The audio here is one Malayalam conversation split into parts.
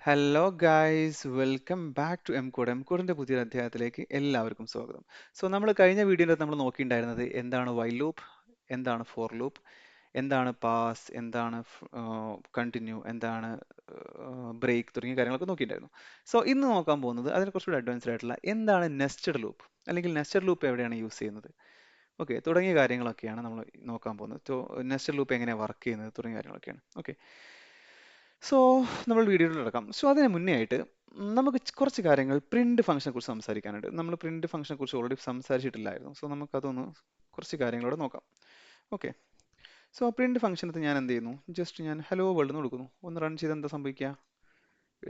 Hello guys, welcome back to Mcode. എംകോഡിന്റെ പുതിയൊരു അധ്യായത്തിലേക്ക് എല്ലാവർക്കും സ്വാഗതം. സോ നമ്മൾ കഴിഞ്ഞ വീഡിയോയിൽ നമ്മൾ നോക്കിയിട്ടുണ്ടായിരുന്നത് എന്താണ് വൈൽ ലൂപ്പ്, എന്താണ് ഫോർ ലൂപ്പ്, എന്താണ് പാസ്, എന്താണ് കണ്ടിന്യൂ, എന്താണ് ബ്രേക്ക് തുടങ്ങിയ കാര്യങ്ങളൊക്കെ നോക്കിയിട്ടുണ്ടായിരുന്നു. സോ ഇന്ന് നോക്കാൻ പോകുന്നത് അതിനെ കുറച്ചുകൂടി അഡ്വാൻസ്ഡ് ആയിട്ടുള്ള എന്താണ് നെസ്റ്റഡ് ലൂപ്പ്, അല്ലെങ്കിൽ നെസ്റ്റഡ് ലൂപ്പ് എവിടെയാണ് യൂസ് ചെയ്യുന്നത്, ഓക്കെ, തുടങ്ങിയ കാര്യങ്ങളൊക്കെയാണ് നമ്മൾ നോക്കാൻ പോകുന്നത്. നെസ്റ്റഡ് ലൂപ്പ് എങ്ങനെയാണ് വർക്ക് ചെയ്യുന്നത് തുടങ്ങിയ കാര്യങ്ങളൊക്കെയാണ്. ഓക്കെ, സോ നമ്മൾ വീഡിയോയിൽ കിടക്കാം. സോ അതിന് മുന്നേ ആയിട്ട് നമുക്ക് കുറച്ച് കാര്യങ്ങൾ പ്രിന്റ് ഫംഗ്ഷനെ കുറിച്ച് സംസാരിക്കാനുണ്ട്. നമ്മൾ പ്രിന്റ് ഫംഗ്ഷനെ കുറിച്ച് ഓൾറെഡി സംസാരിച്ചിട്ടില്ലായിരുന്നു. സോ നമുക്കതൊന്ന് കുറച്ച് കാര്യങ്ങളോടെ നോക്കാം. ഓക്കെ, സോ പ്രിന്റ് ഫംഗ്ഷനകത്ത് ഞാൻ എന്ത് ചെയ്യുന്നു, ജസ്റ്റ് ഞാൻ ഹലോ വേൾഡ് എന്ന് കൊടുക്കുന്നു. ഒന്ന് റൺ ചെയ്ത് എന്താ സംഭവിക്കുക,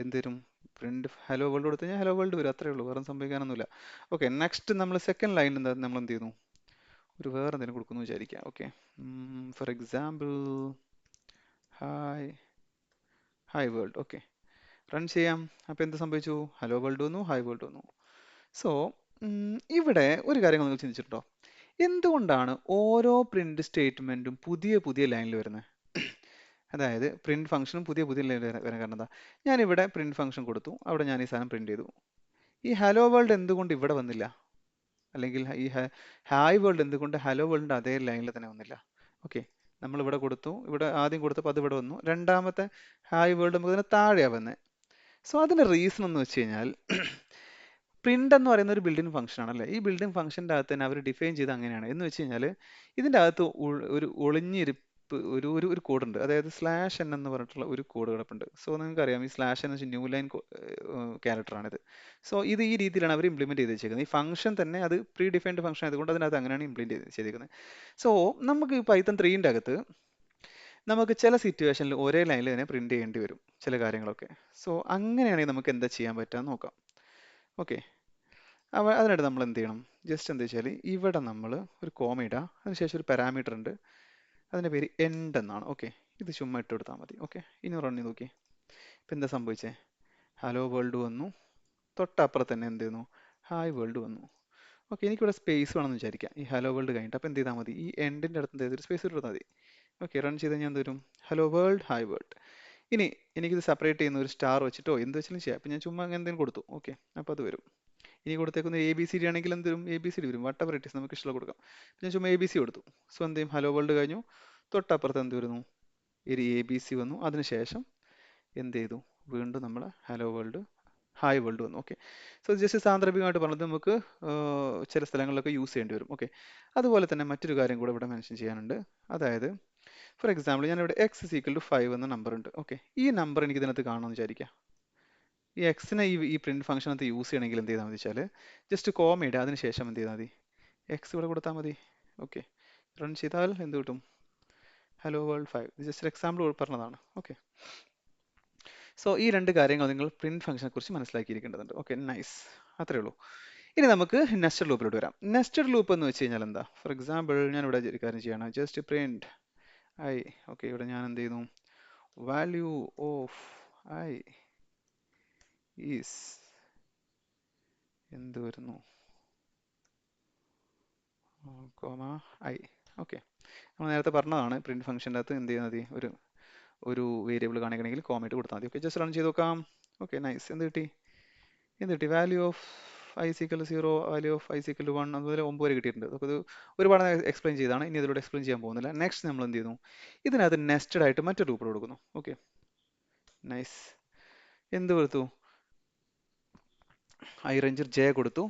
എന്തേലും പ്രിന്റ് ഹലോ വേൾഡ് കൊടുത്തു കഴിഞ്ഞാൽ ഹലോ വേൾഡ് വരും, അത്രേ ഉള്ളൂ, വേറെ സംഭവിക്കാനൊന്നുമില്ല. ഓക്കെ, നെക്സ്റ്റ് നമ്മൾ സെക്കൻഡ് ലൈനിൽ എന്താ നമ്മൾ എന്ത് ചെയ്യുന്നു, ഒരു വേറെ എന്തെങ്കിലും കൊടുക്കുന്നു വിചാരിക്കാം. Okay, for example hi hi world. Okay, run ചെയ്യാം. അപ്പോൾ എന്ത് സംഭവിച്ചു, ഹലോ വേൾഡ് വന്നു, ഹായ് വേൾഡ് വന്നു. സോ ഇവിടെ ഒരു കാര്യം നിങ്ങൾ ചിന്തിച്ചിട്ടുണ്ടോ, എന്തുകൊണ്ടാണ് ഓരോ പ്രിന്റ് സ്റ്റേറ്റ്മെന്റും പുതിയ പുതിയ ലൈനിൽ വരുന്നത്? അതായത് പ്രിന്റ് ഫംഗ്ഷനും പുതിയ പുതിയ ലൈനിൽ വരാൻ കാരണം എന്താ, ഞാനിവിടെ പ്രിന്റ് ഫംഗ്ഷൻ കൊടുത്തു, അവിടെ ഞാൻ ഈ സാധനം പ്രിന്റ് ചെയ്തു. ഈ ഹലോ വേൾഡ് എന്തുകൊണ്ട് ഇവിടെ വന്നില്ല, അല്ലെങ്കിൽ ഈ ഹായ് വേൾഡ് എന്തുകൊണ്ട് ഹലോ വേൾഡിന്റെ അതേ ലൈനിൽ തന്നെ വന്നില്ല? ഓക്കെ, നമ്മൾ ഇവിടെ കൊടുത്തു, ഇവിടെ ആദ്യം കൊടുത്തപ്പോൾ അത് ഇവിടെ വന്നു, രണ്ടാമത്തെ ഹായ് വേൾഡ് നമുക്ക് ഇതിന് താഴെയാണ് വന്നത്. സോ അതിന്റെ റീസൺ എന്ന് വെച്ച് കഴിഞ്ഞാൽ പ്രിന്റ് എന്ന് പറയുന്ന ഒരു ബിൽഡിംഗ് ഫംഗ്ഷൻ ആണല്ലേ. ഈ ബിൽഡിംഗ് ഫംഗ്ഷന്റെ അകത്ത് തന്നെ അവർ ഡിഫൈൻ ചെയ്ത് അങ്ങനെയാണ് എന്ന് വെച്ച് കഴിഞ്ഞാൽ ഇതിന്റെ അകത്ത് ഒരു ഒളിഞ്ഞിരിപ്പ് ഒരു ഒരു ഒരു കോഡ് ഉണ്ട്, അതായത് സ്ലാഷ് എൻ എന്ന് പറഞ്ഞിട്ടുള്ള ഒരു കോഡ് കിടപ്പുണ്ട്. സോ നിങ്ങൾക്ക് അറിയാം, ഈ സ്ലാഷ് എന്ന് വെച്ചാൽ ന്യൂ ലൈൻ ക്യാരക്ടർ ആണിത്. സോ ഇത് ഈ രീതിയിലാണ് അവർ ഇംപ്ലിമെന്റ് ചെയ്ത് വെച്ചേക്കുന്നത്. ഈ ഫംഗ്ഷൻ തന്നെ അത് പ്രീ ഡിഫൈൻഡ് ഫംഗ്ഷൻ ആയതുകൊണ്ട് അതിനകത്ത് അങ്ങനെയാണ് ഇംപ്ലിമെന്റ് ചെയ്തേക്കുന്നത്. സോ നമുക്ക് പൈത്തൺ 3ന്റെ അകത്ത് നമുക്ക് ചില സിറ്റുവേഷനിൽ ഒരേ ലൈനിൽ തന്നെ പ്രിന്റ് ചെയ്യേണ്ടി വരും ചില കാര്യങ്ങളൊക്കെ. സോ അങ്ങനെയാണെങ്കിൽ നമുക്ക് എന്താ ചെയ്യാൻ പറ്റാന്ന് നോക്കാം. ഓക്കെ, അതിനായിട്ട് നമ്മൾ എന്ത് ചെയ്യണം, ജസ്റ്റ് എന്താ വെച്ചാൽ ഇവിടെ നമ്മൾ ഒരു കോമ ഇടുക, അതിനുശേഷം ഒരു പാരാമീറ്റർ ഉണ്ട്, അതിൻ്റെ പേര് എൻഡ് എന്നാണ്. ഓക്കെ, ഇത് ചുമ്മാ ഇട്ട് കൊടുത്താൽ മതി. ഓക്കെ, ഇനി റൺ ചെയ്ത് നോക്കി, ഇപ്പം എന്താ സംഭവിച്ചേ, ഹലോ വേൾഡ് വന്നു, തൊട്ടപ്പുറത്ത് തന്നെ എന്ത് ചെയ്യുന്നു, ഹായ് വേൾഡ് വന്നു. ഓക്കെ, എനിക്കിവിടെ സ്പേസ് വേണമെന്ന് വിചാരിക്കാം ഈ ഹലോ വേൾഡ് കഴിഞ്ഞിട്ട്. അപ്പോൾ എന്ത് ചെയ്താൽ മതി, ഈ എൻഡിൻ്റെ അടുത്ത് എന്ത് ചെയ്തൊരു സ്പേസ് ഇട്ടാൽ മതി. ഓക്കെ, റൺ ചെയ്ത് കഴിഞ്ഞാൽ എന്ത് വരും, ഹലോ വേൾഡ് ഹായ് വേൾഡ്. ഇനി എനിക്കിത് സെപ്പറേറ്റ് ചെയ്യുന്ന ഒരു സ്റ്റാർ വെച്ചിട്ടോ എന്ത് വെച്ചാലും ചെയ്യാം. അപ്പം ഞാൻ ചുമ്മാ അങ്ങനെ എന്തെങ്കിലും കൊടുത്തു. ഓക്കെ, അപ്പോൾ അത് വരും. ഇനി കൊടുത്തേക്കുന്ന എ ബി സി ഡി ആണെങ്കിൽ എന്ത് വരും, എ ബി സി ഡി വരും, വട്ടവർ ഇറ്റ് ഇസ്, നമുക്ക് ഇഷ്ടമുള്ള കൊടുക്കാം. ഞാൻ ചുമ്മാ എ ബി സി കൊടുത്തു. സോ എന്ത് ചെയ്യും, ഹലോ വേൾഡ് കഴിഞ്ഞു, തൊട്ടപ്പുറത്ത് എന്ത് വരുന്നു, ഒരു എ ബി സി വന്നു, അതിനുശേഷം എന്ത് ചെയ്തു, വീണ്ടും നമ്മൾ ഹലോ വേൾഡ് ഹായ് വേൾഡ് വന്നു. ഓക്കെ, സോ ജസ്റ്റ് സാന്ദർഭികമായിട്ട് പറഞ്ഞത് നമുക്ക് ചില സ്ഥലങ്ങളിലൊക്കെ യൂസ് ചെയ്യേണ്ടി വരും. ഓക്കെ, അതുപോലെ തന്നെ മറ്റൊരു കാര്യം കൂടെ ഇവിടെ മെൻഷൻ ചെയ്യാനുണ്ട്. അതായത് ഫോർ എക്സാമ്പിൾ ഞാനിവിടെ എക്സ് ഇസ് ഈക്വൽ ടു 5 എന്ന നമ്പർ ഉണ്ട്. ഓക്കെ, ഈ നമ്പർ എനിക്ക് ഇതിനകത്ത് കാണുമെന്ന് വിചാരിക്കാം. ഈ എക്സിനെ ഈ പ്രിന്റ് ഫംഗ്ഷനകത്ത് യൂസ് ചെയ്യണമെങ്കിൽ എന്ത് ചെയ്താൽ മതി വെച്ചാൽ, ജസ്റ്റ് കോമ ഇടുക, അതിനുശേഷം എന്ത് ചെയ്താൽ മതി, എക്സ് ഇവിടെ കൊടുത്താൽ മതി. ഓക്കെ, റൺ ചെയ്താൽ എന്ത് കിട്ടും, ഹലോ വേൾഡ് 5. ഇത് ജസ്റ്റ് ഒരു എക്സാമ്പിൾ പറഞ്ഞതാണ്. ഓക്കെ, സോ ഈ രണ്ട് കാര്യങ്ങൾ നിങ്ങൾ പ്രിന്റ് ഫംഗ്ഷനെ കുറിച്ച് മനസ്സിലാക്കിയിരിക്കേണ്ടതുണ്ട്. ഓക്കെ, നൈസ്, അത്രേ ഉള്ളൂ. ഇനി നമുക്ക് നെസ്റ്റഡ് ലൂപ്പിലോട്ട് വരാം. നെസ്റ്റഡ് ലൂപ്പ് എന്ന് വെച്ച് കഴിഞ്ഞാൽ എന്താ, ഫോർ എക്സാമ്പിൾ ഞാൻ ഇവിടെ ഒരു കാര്യം ചെയ്യണം, ജസ്റ്റ് പ്രിന്റ് ഐ. ഓക്കെ, ഇവിടെ ഞാൻ എന്ത് ചെയ്യുന്നു, വാല്യൂ ഓഫ് ഐ ഈസ് എന്ത് വരുന്നു, കോമ ഐ. ഓക്കെ, നമ്മൾ നേരത്തെ പറഞ്ഞതാണ് പ്രിന്റ് ഫംഗ്ഷൻ്റെ അകത്ത് എന്ത് ചെയ്യുന്നത്, ഒരു വേരിയബിൾ കാണിക്കണമെങ്കിൽ കോമയിട്ട് കൊടുത്താൽ മതി. ഓക്കെ, ജസ്റ്റ് റൺ ചെയ്ത് നോക്കാം. ഓക്കെ, നൈസ്, എന്ത് കിട്ടി, value of I equal 0, value of I equal 1, അതുപോലെ 9 വരെ കിട്ടിയിട്ടുണ്ട്. നമുക്ക് ഇത് ഒരുപാട് എക്സ്പ്ലെയിൻ ചെയ്താണ്, ഇനി ഇതിലൂടെ എക്സ്പ്ലെയിൻ ചെയ്യാൻ പോകുന്നില്ല. നെക്സ്റ്റ് നമ്മൾ എന്ത് ചെയ്യുന്നു, ഇതിനകത്ത് നെസ്റ്റഡ് ആയിട്ട് മറ്റൊരു ലൂപ്പ് കൊടുക്കുന്നു. ഓക്കെ, നൈസ്, എന്ത് കൊടുത്തു, ഐ റേഞ്ചർ ജെ കൊടുത്തു.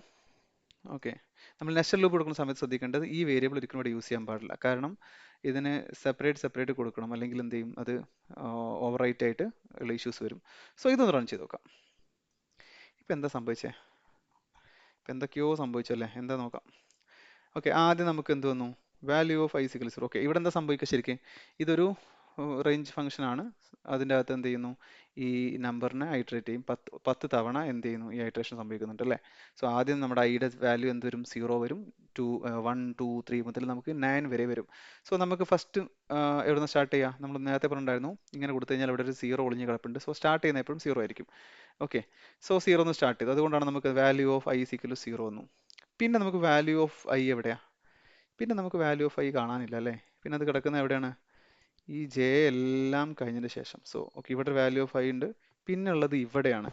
ഓക്കെ, നമ്മൾ നെസ്റ്റഡ് ലൂപ്പ് കൊടുക്കുന്ന സമയത്ത് ശ്രദ്ധിക്കേണ്ടത് ഈ വേരിയബിൾ ഒരിക്കലും ഇവിടെ യൂസ് ചെയ്യാൻ പാടില്ല. കാരണം ഇതിന് സെപ്പറേറ്റ് കൊടുക്കണം, അല്ലെങ്കിൽ എന്ത് ചെയ്യും, അത് ഓവർ റൈറ്റ് ആയിട്ട് ഉള്ള ഇഷ്യൂസ് വരും. സോ ഇതൊന്ന് റൺ ചെയ്ത് നോക്കാം. ഇപ്പം എന്താ സംഭവിച്ചേ, ഇപ്പം എന്തൊക്കെയോ സംഭവിച്ചല്ലേ, എന്താ നോക്കാം. ഓക്കെ, ആദ്യം നമുക്ക് എന്ത് വന്നു, value of I equal 0. Okay, ഇവിടെ എന്താ സംഭവിക്കുക, ശരിക്കും ഇതൊരു റേഞ്ച് ഫംഗ്ഷൻ ആണ്. അതിൻ്റെ അകത്ത് എന്ത് ചെയ്യുന്നു, ഈ നമ്പറിനെ ഐട്രേറ്റ് ചെയ്യും, 10 തവണ എന്ത് ചെയ്യുന്നു, ഈ ഐട്രേഷൻ സംഭവിക്കുന്നുണ്ട് അല്ലേ. സോ ആദ്യം നമ്മുടെ ഐയുടെ വാല്യൂ എന്ത് വരും, 0 വരും, 1 2 3 മുതൽ നമുക്ക് 9 വരെ വരും. സോ നമുക്ക് ഫസ്റ്റ് എവിടെ നിന്ന് സ്റ്റാർട്ട് ചെയ്യാം, നമ്മൾ നേരത്തെ പറഞ്ഞിട്ടുണ്ടായിരുന്നു ഇങ്ങനെ കൊടുത്തു കഴിഞ്ഞാൽ ഇവിടെ ഒരു 0 ഒളിഞ്ഞ് കിടപ്പുണ്ട്. സോ സ്റ്റാർട്ട് ചെയ്യുന്ന എപ്പോഴും 0 ആയിരിക്കും. ഓക്കെ, സോ 0 ഒന്ന് സ്റ്റാർട്ട് ചെയ്തു, അതുകൊണ്ടാണ് നമുക്ക് വാല്യൂ ഓഫ് ഐ സിക്കൽ 0 വന്നു. പിന്നെ നമുക്ക് വാല്യൂ ഓഫ് ഐ എവിടെയാ, പിന്നെ നമുക്ക് വാല്യൂ ഓഫ് ഐ കാണാനില്ല അല്ലേ. പിന്നെ അത് കിടക്കുന്നത് എവിടെയാണ്, ഈ ജെ എല്ലാം കഴിഞ്ഞതിന് ശേഷം. സോ ഓക്കെ, ഇവിടെ വാല്യൂ ഓഫ് ഐ ഉണ്ട്, പിന്നെ ഉള്ളത് ഇവിടെയാണ്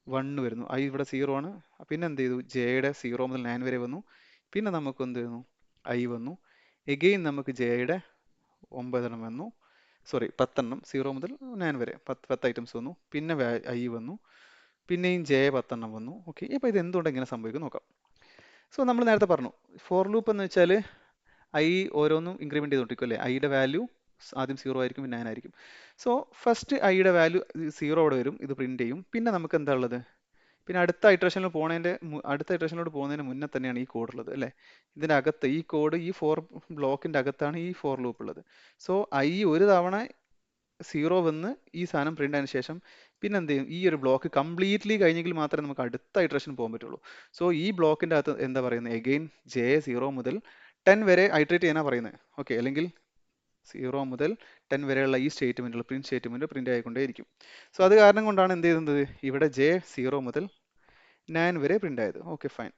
1 വരുന്നു. ഐ ഇവിടെ 0 ആണ്. പിന്നെ എന്ത് ചെയ്തു, ജെയുടെ 0 മുതൽ 9 വരെ വന്നു. പിന്നെ നമുക്ക് എന്ത് ചെയ്യുന്നു, ഐ വന്നു. എഗെയിൻ നമുക്ക് ജെയുടെ 9 എണ്ണം വന്നു, സോറി 10 എണ്ണം, 0 മുതൽ 9 വരെ 10 ഐറ്റംസ് വന്നു. പിന്നെ ഐ വന്നു, പിന്നെയും ജെ 10 എണ്ണം വന്നു. ഓക്കെ, അപ്പോൾ ഇത് എന്തുകൊണ്ട് ഇങ്ങനെ സംഭവിക്കും നോക്കാം. സോ നമ്മൾ നേരത്തെ പറഞ്ഞു, ഫോർ ലൂപ്പ് എന്ന് വെച്ചാൽ ഐ ഓരോന്നും ഇൻക്രിമെന്റ് ചെയ്തുകൊണ്ടിരിക്കും അല്ലേ. ഐയുടെ വാല്യൂ ആദ്യം 0 ആയിരിക്കും, പിന്നെ 9 ആയിരിക്കും. സോ ഫസ്റ്റ് ഐയുടെ വാല്യൂ 0 അവിടെ വരും, ഇത് പ്രിന്റ് ചെയ്യും. പിന്നെ നമുക്ക് എന്താ ഉള്ളത്, പിന്നെ അടുത്ത ഇറ്ററേഷനിലോട്ട് പോകുന്നതിന് മുന്നേ തന്നെയാണ് ഈ കോഡ് ഉള്ളത് അല്ലേ. ഇതിൻ്റെ അകത്ത് ഈ കോഡ്, ഈ ബ്ലോക്കിന്റെ അകത്താണ് ഈ ഫോർ ലൂപ്പ് ഉള്ളത്. സോ ഐ ഒരു തവണ 0 വന്ന് ഈ സാധനം പ്രിന്റ് ആയതിനു ശേഷം പിന്നെ എന്ത് ചെയ്യും, ഈ ഒരു ബ്ലോക്ക് കംപ്ലീറ്റ്ലി കഴിഞ്ഞെങ്കിൽ മാത്രമേ നമുക്ക് അടുത്ത ഇറ്ററേഷൻ പോകാൻ പറ്റുള്ളൂ. സോ ഈ ബ്ലോക്കിന്റെ അകത്ത് എന്താ പറയുന്നത്, എഗെയിൻ ജെ 0 മുതൽ 10 വരെ ഐട്രേറ്റ് ചെയ്യാനാണ് പറയുന്നത്. ഓക്കെ, അല്ലെങ്കിൽ 0 മുതൽ 10 വരെയുള്ള ഈ സ്റ്റേറ്റ്മെന്റുകൾ, പ്രിന്റ് സ്റ്റേറ്റ്മെന്റ് പ്രിന്റ് ആയിക്കൊണ്ടേയിരിക്കും. സോ അത് കാരണം കൊണ്ടാണ് എന്ത് ചെയ്യുന്നത്, ഇവിടെ ജെ 0 മുതൽ 9 വരെ പ്രിന്റ് ആയത്. Okay, fine.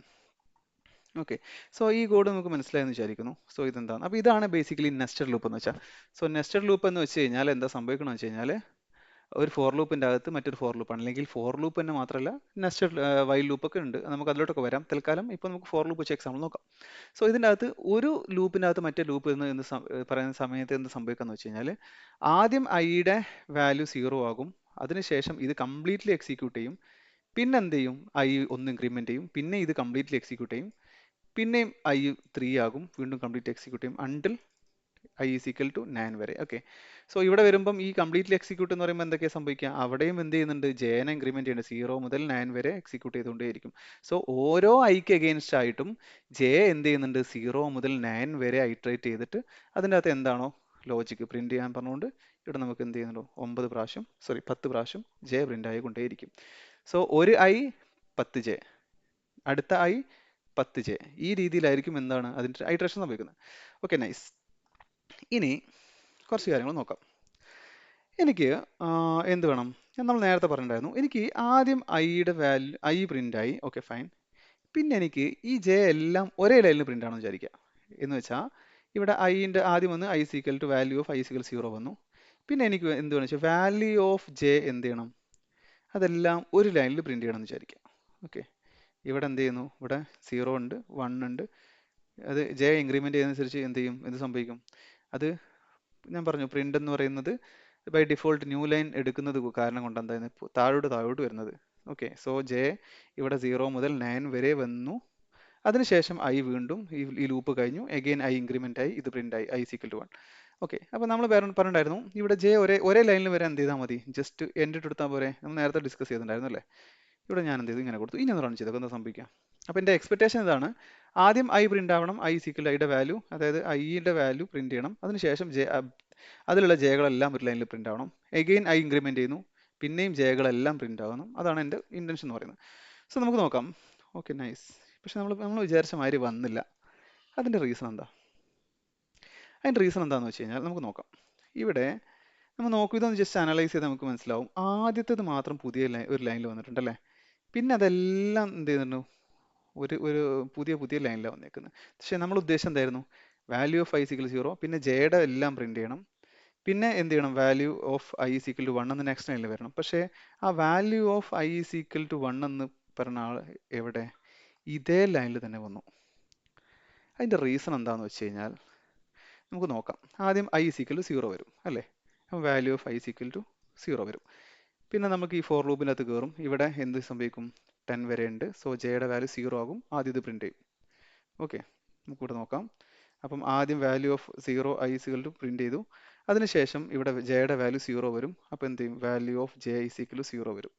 ഓക്കെ, സോ ഈ കോഡ് നമുക്ക് മനസ്സിലായെന്ന് വിചാരിക്കുന്നു. സോ ഇതെന്താണ്, അപ്പോൾ ഇതാണ് ബേസിക്കലി നെസ്റ്റഡ് ലൂപ്പ് എന്ന് വെച്ചാൽ. സോ നെസ്റ്റഡ് ലൂപ്പ് എന്ന് വെച്ച് കഴിഞ്ഞാൽ എന്താ സംഭവിക്കണമെന്ന് വെച്ച് കഴിഞ്ഞാൽ, ഒരു ഫോർ ലൂപ്പിന്റെ അകത്ത് മറ്റൊരു ഫോർ ലൂപ്പാണ്, അല്ലെങ്കിൽ ഫോർ ലൂപ്പ് തന്നെ മാത്രമല്ല നെസ്റ്റഡ് വൈൽ ലൂപ്പ് ഒക്കെ ഉണ്ട്. നമുക്ക് അതിലോട്ടൊക്കെ വരാം. തൽക്കാലം ഇപ്പോൾ നമുക്ക് ഫോർ ലൂപ്പ് വെച്ച് എക്സാമ്പിൾ നോക്കാം. സോ ഇതിൻ്റെ അകത്ത് ഒരു ലൂപ്പിൻ്റെ അകത്ത് മറ്റേ ലൂപ്പ് എന്ന് പറയുന്ന സമയത്ത് എന്ത് സംഭവിക്കാന്ന് വെച്ച് കഴിഞ്ഞാൽ, ആദ്യം ഐയുടെ വാല്യൂ 0 ആകും, അതിനുശേഷം ഇത് കംപ്ലീറ്റ്ലി എക്സിക്യൂട്ട് ചെയ്യും. പിന്നെ എന്ത് ചെയ്യും, ഐ ഒന്ന് ഇൻക്രിമെന്റ് ചെയ്യും, പിന്നെ ഇത് കംപ്ലീറ്റ്ലി എക്സിക്യൂട്ട് ചെയ്യും, പിന്നെയും ഐ 3 ആകും, വീണ്ടും കംപ്ലീറ്റ് എക്സിക്യൂട്ട് ചെയ്യും until i is equal to 9 വരെ. ഓക്കെ, സോ ഇവിടെ വരുമ്പം ഈ കംപ്ലീറ്റ്ലി എക്സിക്യൂട്ട് എന്ന് പറയുമ്പോൾ എന്തൊക്കെയാണ് സംഭവിക്കുക, അവിടെയും എന്ത് ചെയ്യുന്നുണ്ട്, ജെനെ ഇൻക്രിമെന്റ് ചെയ്യുന്നുണ്ട്, 0 മുതൽ 9 വരെ എക്സിക്യൂട്ട് ചെയ്തുകൊണ്ടേയിരിക്കും. സോ ഓരോ ഐക്ക് അഗെയിൻസ്റ്റ് ആയിട്ടും ജെ എന്ത് ചെയ്യുന്നുണ്ട്, 0 മുതൽ 9 വരെ ഐട്രേറ്റ് ചെയ്തിട്ട് അതിൻ്റെ അകത്ത് എന്താണോ ലോജിക്ക് പ്രിന്റ് ചെയ്യാൻ പറഞ്ഞുകൊണ്ട് ഇവിടെ നമുക്ക് എന്ത് ചെയ്യുന്നുണ്ടോ 10 പ്രാവശ്യം ജെ പ്രിന്റ് ആയിക്കൊണ്ടേയിരിക്കും. സോ ഒരു ഐ 10 ജെ, അടുത്ത ഐ 10 ജെ, ഈ രീതിയിലായിരിക്കും എന്താണ് അതിൻ്റെ ഐട്രേഷൻ സംഭവിക്കുന്നത്. Okay, nice. ഇനി കുറച്ച് കാര്യങ്ങൾ നോക്കാം. എനിക്ക് എന്ത് വേണം, നമ്മൾ നേരത്തെ പറഞ്ഞിട്ടുണ്ടായിരുന്നു, എനിക്ക് ആദ്യം ഐയുടെ വാല്യൂ ഐ പ്രിന്റ് ആയി. Okay, fine. പിന്നെ എനിക്ക് ഈ ജെ എല്ലാം ഒരേ ലൈനിൽ പ്രിന്റ് ആണെന്ന് വിചാരിക്കുക. എന്ന് വെച്ചാൽ ഇവിടെ ഐൻ്റെ ആദ്യം വന്ന് i is equal to value of i is equal 0 വന്നു. പിന്നെ എനിക്ക് എന്ത് വേണം വെച്ചാൽ വാല്യൂ ഓഫ് ജെ എന്ത് ചെയ്യണം, അതെല്ലാം ഒരു ലൈനിൽ പ്രിന്റ് ചെയ്യണം എന്ന് വിചാരിക്കുക. ഓക്കെ, ഇവിടെ എന്ത് ചെയ്യുന്നു, ഇവിടെ 0 ഉണ്ട്, 1 ഉണ്ട്, അത് ജെ ഇൻക്രിമെന്റ് ചെയ്യുന്നതനുസരിച്ച് എന്ത് ചെയ്യും, എന്ത് സംഭവിക്കും, അത് ഞാൻ പറഞ്ഞു പ്രിന്റ് എന്ന് പറയുന്നത് ബൈ ഡിഫോൾട്ട് ന്യൂ ലൈൻ എടുക്കുന്നത് കാരണം കൊണ്ട് എന്തായിരുന്നു താഴോട്ട് വരുന്നത്. ഓക്കെ, സോ ജെ ഇവിടെ 0 മുതൽ 9 വരെ വന്നു, അതിനുശേഷം ഐ വീണ്ടും ഈ ലൂപ്പ് കഴിഞ്ഞു, എഗെയിൻ ഐ ഇൻക്രിമെന്റ് ആയി, ഇത് പ്രിന്റ് ആയി ഐ ഈക്വൽ ടു 1. ഓക്കെ, അപ്പോൾ നമ്മൾ പറഞ്ഞിട്ടുണ്ടായിരുന്നു ഇവിടെ ജെ ഒരേ ലൈനിൽ വരെ എന്ത് ചെയ്താൽ മതി, ജസ്റ്റ് എൻഡ് എടുത്താൽ പോരെ, നമ്മൾ നേരത്തെ ഡിസ്കസ് ചെയ്തിട്ടുണ്ടായിരുന്നു അല്ലേ. ഇവിടെ ഞാൻ എന്ത് ചെയ്തു, ഇങ്ങനെ കൊടുത്തു. ഇനി ഒന്ന് റൺ ചെയ്തൊക്കെ എന്താ സംഭവിക്കാം. അപ്പോൾ എൻ്റെ എക്സ്പെക്ടേഷൻ ഇതാണ്, ആദ്യം ഐ പ്രിന്റ് ആവണം, ഐ സീക്വൽ ഐയുടെ വാല്യൂ, അതായത് ഐയുടെ വാല്യൂ പ്രിന്റ് ചെയ്യണം, അതിനുശേഷം അതിലുള്ള ജെകളെല്ലാം ഒരു ലൈനിൽ പ്രിന്റ് ആവണം, എഗെയിൻ ഐ ഇൻക്രിമെന്റ് ചെയ്യുന്നു, പിന്നെയും ജെകളെല്ലാം പ്രിന്റ് ആവണം. അതാണ് എൻ്റെ ഇന്റൻഷൻ എന്ന് പറയുന്നത്. സോ നമുക്ക് നോക്കാം. Okay, nice. പക്ഷെ നമ്മൾ വിചാരിച്ച മാതിരി വന്നില്ല. അതിൻ്റെ റീസൺ എന്താ, അതിൻ്റെ റീസൺ എന്താണെന്ന് വെച്ച് കഴിഞ്ഞാൽ നമുക്ക് നോക്കാം. ഇവിടെ നമ്മൾ നോക്കൂ, ഇതൊന്ന് ജസ്റ്റ് അനലൈസ് ചെയ്ത് നമുക്ക് മനസ്സിലാവും. ആദ്യത്തേത് മാത്രം ഒരു ലൈനിൽ വന്നിട്ടുണ്ടല്ലേ, പിന്നെ അതെല്ലാം എന്ത് ചെയ്യുന്നുണ്ട്, ഒരു പുതിയ ലൈനിലാണ് വന്നേക്കുന്നത്. പക്ഷേ നമ്മൾ ഉദ്ദേശം എന്തായിരുന്നു, വാല്യൂ ഓഫ് ഐ ഈക്വൽ 0, പിന്നെ ജെയുടെ എല്ലാം പ്രിന്റ് ചെയ്യണം, പിന്നെ എന്ത് ചെയ്യണം, value of I equal to 1 എന്ന് നെക്സ്റ്റ് ലൈനിൽ വരണം. പക്ഷേ ആ value of I equal to 1 എന്ന് പറഞ്ഞ ആൾ എവിടെ, ഇതേ ലൈനിൽ തന്നെ വന്നു. അതിൻ്റെ റീസൺ എന്താണെന്ന് വെച്ച് കഴിഞ്ഞാൽ നമുക്ക് നോക്കാം. ആദ്യം ഐ ഈക്വൽ ടു 0 വരും അല്ലേ, അപ്പം value of I equal to 0 വരും. പിന്നെ നമുക്ക് ഈ ഫോർ ലൂപ്പിനകത്ത് കയറും, ഇവിടെ എന്ത് സംഭവിക്കും, 10 വരെ ഉണ്ട്. സോ ജെയുടെ വാല്യൂ 0 ആകും, ആദ്യം ഇത് പ്രിന്റ് ചെയ്യും. ഓക്കെ, നമുക്കിവിടെ നോക്കാം. അപ്പം ആദ്യം value of 0 i equal to print ചെയ്തു, അതിനുശേഷം ഇവിടെ ജെയുടെ വാല്യൂ 0 വരും. അപ്പോൾ എന്ത് ചെയ്യും, value of j equal to 0 വരും.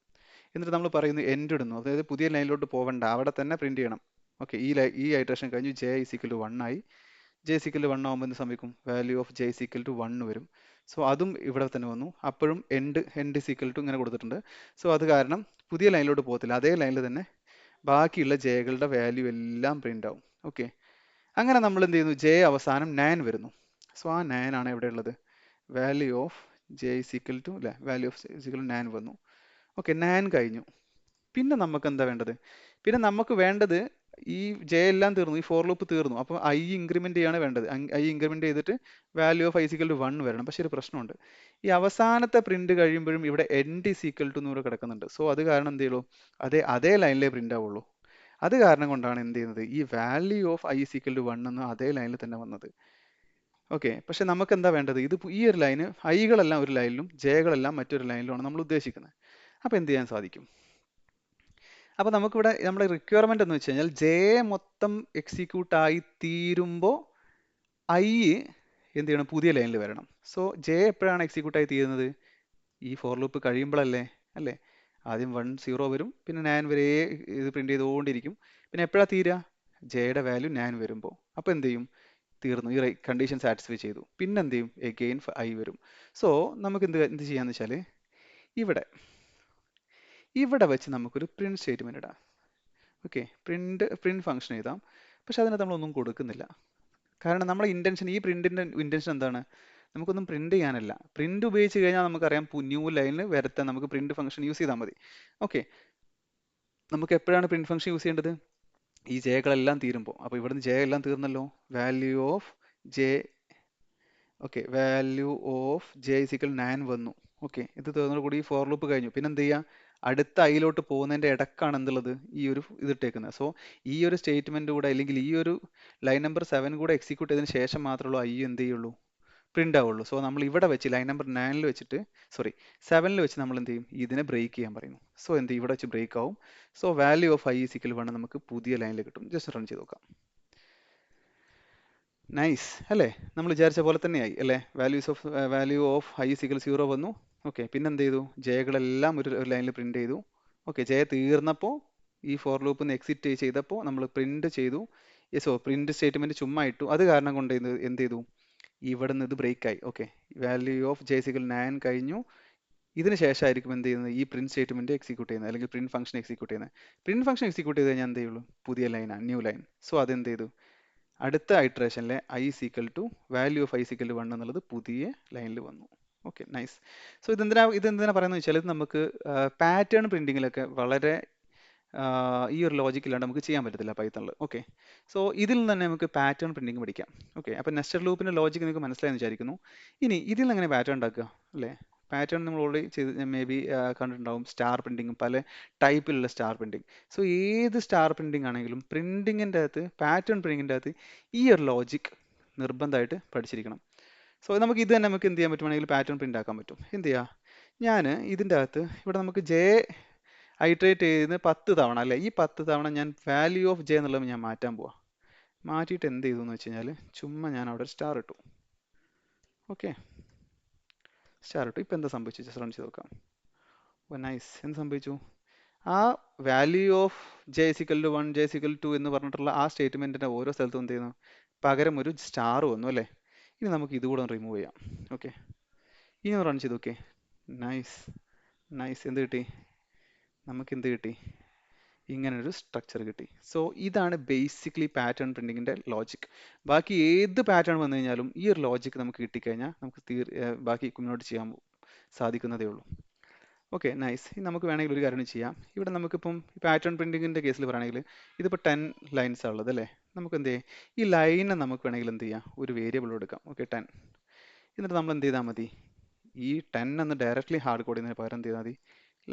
എന്നിട്ട് നമ്മൾ പറയുന്നു എൻഡ് ഇടുന്നു, അതായത് പുതിയ ലൈനിലോട്ട് പോകണ്ട, അവിടെ തന്നെ പ്രിന്റ് ചെയ്യണം. ഓക്കെ, ഈ ഐട്രേഷൻ കഴിഞ്ഞു, ജെ ഈക്വൽ ടു 1 ആയി. ജെ ഈക്വൽ ടു 1 ആകുമ്പോൾ എന്ത് സംഭവിക്കും, value of j equal to 1 വരും. സോ അതും ഇവിടെ തന്നെ വന്നു, അപ്പോഴും എൻഡ് ഈക്വൽ ടു ഇങ്ങനെ കൊടുത്തിട്ടുണ്ട്. സോ അത് കാരണം പുതിയ ലൈനിലോട്ട് പോകത്തില്ല, അതേ ലൈനിൽ തന്നെ ബാക്കിയുള്ള ജെകളുടെ വാല്യൂ എല്ലാം പ്രിന്റ് ആവും. ഓക്കെ, അങ്ങനെ നമ്മൾ എന്ത് ചെയ്യുന്നു, ജെ അവസാനം 9 വരുന്നു. സോ ആ 9 ആണ് എവിടെ ഉള്ളത്, value of j equal to അല്ലേ, വാല്യൂ ഓഫ് ഈക്വൽ ടു 9 വന്നു. ഓക്കെ, 9 കഴിഞ്ഞു. പിന്നെ നമുക്ക് എന്താ വേണ്ടത്, പിന്നെ നമുക്ക് വേണ്ടത് ഈ ജെ എല്ലാം തീർന്നു, ഈ ഫോർ ലൂപ്പ് തീർന്നു. അപ്പോൾ ഐ ഇൻക്രിമെന്റ് ചെയ്യാണ് വേണ്ടത്. ഐ ഇൻക്രിമെന്റ് ചെയ്തിട്ട് value of I equal to 1 വരണം. പക്ഷെ ഒരു പ്രശ്നമുണ്ട്, ഈ അവസാനത്തെ പ്രിന്റ് കഴിയുമ്പോഴും ഇവിടെ എൻഡ് ഈസ് ഈക്വൽ ടു എന്ന് കിടക്കുന്നുണ്ട്. സോ അത് കാരണം എന്ത് ചെയ്യുള്ളൂ, അതേ ലൈനിലേ പ്രിന്റ് ആവുള്ളൂ. അത് കാരണം കൊണ്ടാണ് എന്ത് ചെയ്യുന്നത്, ഈ value of i is equal to 1 എന്ന് അതേ ലൈനിൽ തന്നെ വന്നത്. ഓക്കെ, പക്ഷെ നമുക്ക് എന്താ വേണ്ടത്, ഇത് ഈ ഒരു ലൈന് ഐകളെല്ലാം ഒരു ലൈനിലും ജെകളെല്ലാം മറ്റൊരു ലൈനിലുമാണ് നമ്മൾ ഉദ്ദേശിക്കുന്നത്. അപ്പോൾ എന്ത് ചെയ്യാൻ സാധിക്കും? അപ്പോൾ നമുക്കിവിടെ നമ്മുടെ റിക്വയർമെന്റ് എന്ന് വെച്ച് കഴിഞ്ഞാൽ ജെ മൊത്തം എക്സിക്യൂട്ട് ആയി തീരുമ്പോൾ ഐ എന്ത് ചെയ്യണം, പുതിയ ലൈനിൽ വരണം. സോ ജെ എപ്പോഴാണ് എക്സിക്യൂട്ട് ആയി തീരുന്നത്, ഈ ഫോർ ലൂപ്പ് കഴിയുമ്പോഴല്ലേ, അല്ലേ? ആദ്യം 1 0 വരും, പിന്നെ 9 വരെ ഇത് പ്രിന്റ് ചെയ്തുകൊണ്ടിരിക്കും. പിന്നെ എപ്പോഴാണ് തീരുക, ജെയുടെ വാല്യൂ 9 വരുമ്പോൾ. അപ്പോൾ എന്ത് ചെയ്യും, തീർന്നു, ഈ കണ്ടീഷൻ സാറ്റിസ്ഫൈ ചെയ്തു. പിന്നെ എന്ത് ചെയ്യും, എഗെയിൻ ഐ വരും. സോ നമുക്ക് എന്ത് ചെയ്യാന്ന് വെച്ചാൽ ഇവിടെ വെച്ച് നമുക്കൊരു പ്രിന്റ് സ്റ്റേറ്റ്മെന്റ് ഇടാം. ഓക്കെ, പ്രിന്റ് ഫംഗ്ഷൻ എഴുതാം. പക്ഷെ അതിനകത്ത് നമ്മളൊന്നും കൊടുക്കുന്നില്ല. കാരണം നമ്മുടെ ഇന്റൻഷൻ, ഈ പ്രിന്റിന്റെ ഇന്റൻഷൻ എന്താണ്, നമുക്കൊന്നും പ്രിന്റ് ചെയ്യാനല്ല. പ്രിന്റ് ഉപയോഗിച്ച് കഴിഞ്ഞാൽ നമുക്കറിയാം ന്യൂ ലൈനിൽ വരുത്താൻ നമുക്ക് പ്രിന്റ് ഫംഗ്ഷൻ യൂസ് ചെയ്താൽ മതി. ഓക്കെ, നമുക്ക് എപ്പോഴാണ് പ്രിന്റ് ഫംഗ്ഷൻ യൂസ് ചെയ്യേണ്ടത്, ഈ ജെകളെല്ലാം തീരുമ്പോൾ. അപ്പോൾ ഇവിടുന്ന് ജെ എല്ലാം തീർന്നല്ലോ, value of J, okay, value of J is equal 9 വന്നു. ഓക്കെ, ഇത് തീർന്നതോടുകൂടി ഫോർ ലൂപ്പ് കഴിഞ്ഞു. പിന്നെ എന്ത് ചെയ്യുക, അടുത്ത ഐയിലോട്ട് പോകുന്നതിന്റെ ഇടക്കാണ് എന്തുള്ളത്, ഈ ഒരു ഇതിട്ടേക്കുന്നത്. സോ ഈ ഒരു സ്റ്റേറ്റ്മെന്റ് കൂടെ, അല്ലെങ്കിൽ ഈ ഒരു ലൈൻ നമ്പർ 7 കൂടെ എക്സിക്യൂട്ട് ചെയ്തതിന് ശേഷം മാത്രമേ ഐ എന്ത് ചെയ്യുള്ളൂ, പ്രിന്റ് ആവുള്ളൂ. സോ നമ്മൾ ഇവിടെ വെച്ച് ലൈൻ നമ്പർ 9 വെച്ചിട്ട്, സോറി 7 വെച്ച് നമ്മൾ എന്ത് ചെയ്യും, ഇതിനെ ബ്രേക്ക് ചെയ്യാൻ പറയുന്നു. സോ എന്ത് ഇവിടെ വെച്ച് ബ്രേക്ക് ആവും. So value of I is equal 1 നമുക്ക് പുതിയ ലൈനിൽ കിട്ടും. ജസ്റ്റ് റൺ ചെയ്ത് നോക്കാം. നൈസ് അല്ലേ, നമ്മൾ വിചാരിച്ച പോലെ തന്നെയായി അല്ലേ. വാല്യൂ ഓഫ് ഐ ഇസിക്കൽ 0 വന്നു. ഓക്കെ, പിന്നെ എന്ത് ചെയ്തു, ജെകളെല്ലാം ഒരു ലൈനിൽ പ്രിന്റ് ചെയ്തു. ഓക്കെ, ജെ തീർന്നപ്പോൾ ഈ ഫോർ ലൂപ്പിൽ നിന്ന് എക്സിറ്റ് ചെയ്തപ്പോൾ നമ്മൾ പ്രിന്റ് ചെയ്തു. യെസോ, പ്രിന്റ് സ്റ്റേറ്റ്മെന്റ് ചുമ്മാ ഇട്ടു. അത് കാരണം കൊണ്ട് എന്ത് ചെയ്തു, ഇവിടെ നിന്ന് ഇത് ബ്രേക്ക് ആയി. Okay, value of J is equal 9 കഴിഞ്ഞു. ഇതിന് ശേഷമായിരിക്കും എന്ത് ചെയ്യുന്നത്, ഈ പ്രിന്റ് സ്റ്റേറ്റ്മെന്റ് എക്സിക്യൂട്ട് ചെയ്യുന്നത്, അല്ലെങ്കിൽ പ്രിന്റ് ഫംഗ്ഷൻ എക്സിക്യൂട്ട് ചെയ്യുന്നത്. പ്രിന്റ് ഫംഗ്ഷൻ എക്സിക്യൂട്ട് ചെയ്ത് കഴിഞ്ഞാൽ എന്ത് ചെയ്യുള്ളൂ, പുതിയ ലൈനാണ്, ന്യൂ ലൈൻ. സോ അതെന്ത് ചെയ്തു, അടുത്ത ഇറ്ററേഷനിലെ I equal to value of I equal to 1 എന്നുള്ളത് പുതിയ ലൈനിൽ വന്നു. Okay, nice. സോ ഇതെന്തിനാ പറയുന്നത് വെച്ചാൽ, ഇത് നമുക്ക് പാറ്റേൺ പ്രിന്റിങ്ങിലൊക്കെ വളരെ ഈ ഒരു ലോജിക് ഇല്ലാണ്ട് നമുക്ക് ചെയ്യാൻ പറ്റത്തില്ല പൈത്തണിൽ. ഓക്കെ, സോ ഇതിൽ നിന്ന് തന്നെ നമുക്ക് പാറ്റേൺ പ്രിന്റിങ് പഠിക്കാം. ഓക്കെ, അപ്പോൾ നെസ്റ്റഡ് ലൂപ്പിന്റെ ലോജിക് നിങ്ങൾക്ക് മനസ്സിലായെന്ന് വിചാരിക്കുന്നു. ഇനി ഇതിൽ നിന്ന് എങ്ങനെ പാറ്റേൺ ഉണ്ടാക്കുക, അല്ലേ? പാറ്റേൺ നമ്മൾ ഓൾറെഡി ചെയ്ത് മേ ബി കണ്ടിട്ടുണ്ടാവും. സ്റ്റാർ പ്രിന്റിങ്, പല ടൈപ്പിലുള്ള സ്റ്റാർ പ്രിന്റിങ്. സോ ഏത് സ്റ്റാർ പ്രിന്റിങ് ആണെങ്കിലും പ്രിന്റിങ്ങിൻ്റെ അകത്ത്, പാറ്റേൺ പ്രിന്റിങ്ങിൻ്റെ അകത്ത് ഈ ഒരു ലോജിക് നിർബന്ധമായിട്ട് പഠിച്ചിരിക്കണം. സോ നമുക്ക് ഇത് തന്നെ നമുക്ക് എന്ത് ചെയ്യാൻ പറ്റുവാണെങ്കിൽ പാറ്റേൺ പ്രിന്റ് ആക്കാൻ പറ്റും. എന്ത് ചെയ്യുക, ഞാൻ ഇതിൻ്റെ അകത്ത് ഇവിടെ നമുക്ക് ജെ ഐട്രേറ്റ് ചെയ്യുന്ന 10 തവണ അല്ലേ, ഈ 10 തവണ ഞാൻ വാല്യൂ ഓഫ് ജെ എന്നുള്ളത് ഞാൻ മാറ്റാൻ പോവാം. മാറ്റിയിട്ട് എന്ത് ചെയ്തു എന്ന് വെച്ച് കഴിഞ്ഞാൽ, ചുമ്മാ ഞാൻ അവിടെ ഒരു സ്റ്റാർ ഇട്ടു. ഓക്കെ, സ്റ്റാർ ഇട്ടു. ഇപ്പം എന്താ സംഭവിച്ചു, ജസ്റ്റ് റൺ ചെയ്ത് നോക്കാം. ഓ നൈസ്, എന്ത് സംഭവിച്ചു, ആ value of J is equal to 1 j is equal 2 എന്ന് പറഞ്ഞിട്ടുള്ള ആ സ്റ്റേറ്റ്മെന്റിന്റെ ഓരോ സ്ഥലത്തും എന്ത് ചെയ്യുന്നു, പകരം ഒരു സ്റ്റാർ വന്നു അല്ലേ. ഇനി നമുക്ക് ഇതുകൂടെ ഒന്ന് റിമൂവ് ചെയ്യാം. ഓക്കെ, ഇനി ഒന്ന് റൺ ചെയ്ത് നോക്കേ. നൈസ് നൈസ്, എന്ത് കിട്ടി, നമുക്ക് എന്ത് കിട്ടി, ഇങ്ങനൊരു സ്ട്രക്ചർ കിട്ടി. സോ ഇതാണ് ബേസിക്കലി പാറ്റേൺ പ്രിന്റിങ്ങിന്റെ ലോജിക്. ബാക്കി ഏത് പാറ്റേൺ വന്നു കഴിഞ്ഞാലും ഈ ഒരു ലോജിക് നമുക്ക് കിട്ടിക്കഴിഞ്ഞാൽ നമുക്ക് ബാക്കി മുന്നോട്ട് ചെയ്യാൻ സാധിക്കുന്നതേ ഉള്ളൂ. Okay, nice. ഇനി നമുക്ക് വേണമെങ്കിൽ ഒരു കാര്യം ചെയ്യാം. ഇവിടെ നമുക്കിപ്പം പാറ്റേൺ പ്രിന്റിങ്ങിന്റെ കേസിൽ പറയുകയാണെങ്കിൽ ഇതിപ്പോൾ 10 ലൈൻസ് ഉള്ളത് അല്ലേ. നമുക്ക് എന്ത് ചെയ്യാം, ഈ ലൈനെ നമുക്ക് വേണമെങ്കിൽ എന്ത് ചെയ്യാം, ഒരു വേരിയബിൾ എടുക്കാം. ഓക്കെ, 10. എന്നിട്ട് നമ്മൾ എന്ത് ചെയ്താൽ മതി, ഈ 10 എന്ന് ഡയറക്റ്റ്ലി ഹാർഡ് കോഡ് ചെയ്യുന്നതിന് പകരം എന്ത് ചെയ്താൽ മതി,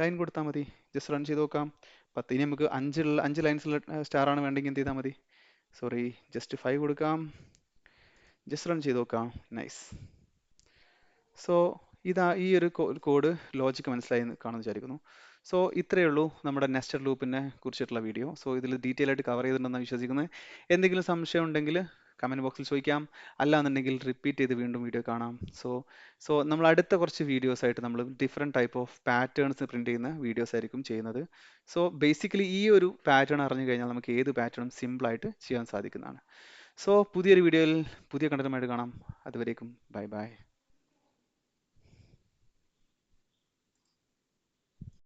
ലൈൻ കൊടുത്താൽ മതി. ജസ്റ്റ് റൺ ചെയ്ത് നോക്കാം. 10. ഇനി നമുക്ക് 5 ലൈൻസുള്ള സ്റ്റാർ ആണ് വേണ്ടെങ്കിൽ എന്ത് ചെയ്താൽ മതി, സോറി, ജസ്റ്റ് 5 കൊടുക്കാം. ജസ്റ്റ് റൺ ചെയ്ത് നോക്കാം. നൈസ്. സോ ഈ ഒരു കോഡ് ലോജിക്ക് മനസ്സിലായി കാണുമെന്ന് വിചാരിക്കുന്നു. സോ ഇത്രയേ ഉള്ളൂ നമ്മുടെ നെസ്റ്റഡ് ലൂപ്പിനെ കുറിച്ചിട്ടുള്ള വീഡിയോ. സോ ഇതിൽ ഡീറ്റെയിൽ ആയിട്ട് കവർ ചെയ്തിട്ടുണ്ടെന്ന് വിശ്വസിക്കുന്നത്. എന്തെങ്കിലും സംശയം ഉണ്ടെങ്കിൽ കമൻറ്റ് ബോക്സിൽ ചോദിക്കാം. അല്ലാന്നുണ്ടെങ്കിൽ റിപ്പീറ്റ് ചെയ്ത് വീണ്ടും വീഡിയോ കാണാം. സോ നമ്മൾ അടുത്ത കുറച്ച് വീഡിയോസ് ആയിട്ട് നമ്മൾ different type of patterns print ചെയ്യുന്ന വീഡിയോസ് ആയിരിക്കും ചെയ്യുന്നത്. സോ ബേസിക്കലി ഈ ഒരു പാറ്റേൺ അറിഞ്ഞു കഴിഞ്ഞാൽ നമുക്ക് ഏത് പാറ്റേണും സിമ്പിളായിട്ട് ചെയ്യാൻ സാധിക്കുന്നതാണ്. സോ പുതിയൊരു വീഡിയോയിൽ പുതിയ കണ്ടന്റുമായിട്ട് കാണാം. അതുവരേക്കും ബൈ ബൈ.